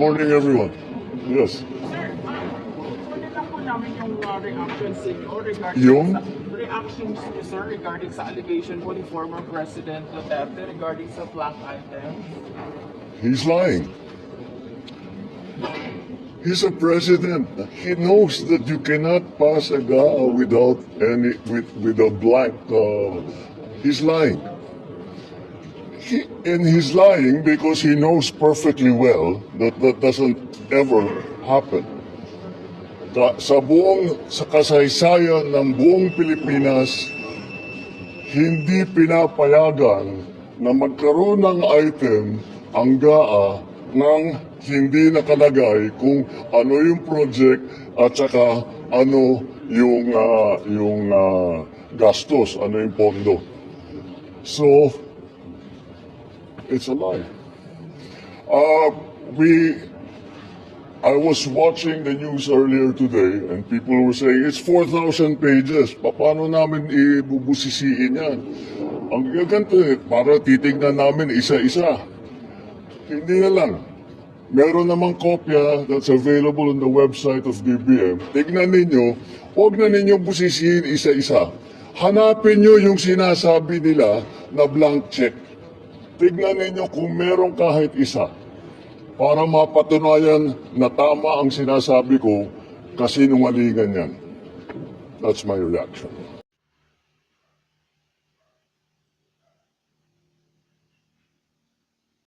morning, everyone. Yes. Sir, kunin lang po namin yung reactions ninyo regarding Yung? sa reactions niyo, sir, regarding sa allegation po ni former President Duterte regarding sa black items. He's lying. He's a president. He knows that you cannot pass a GAA without with a blank. He's lying. And he's lying because he knows perfectly well that that doesn't ever happen. Sa kasaysayan ng buong Pilipinas, hindi pinapayagan na magkaroon ng item ang GAA nang hindi nakalagay kung ano yung project at saka ano yung gastos, ano yung pondo. So, it's a lie. I was watching the news earlier today and people were saying, it's 4,000 pages. Paano namin ibubusisiin yan? Ang gaganto para titignan namin isa-isa. Hindi na lang. Meron namang kopya that's available on the website of DBM. Tignan ninyo, huwag na ninyong busisiin isa-isa. Hanapin nyo yung sinasabi nila na blank check. Tignan ninyo kung meron kahit isa para mapatunayan na tama ang sinasabi ko kasi nungalingan yan. That's my reaction.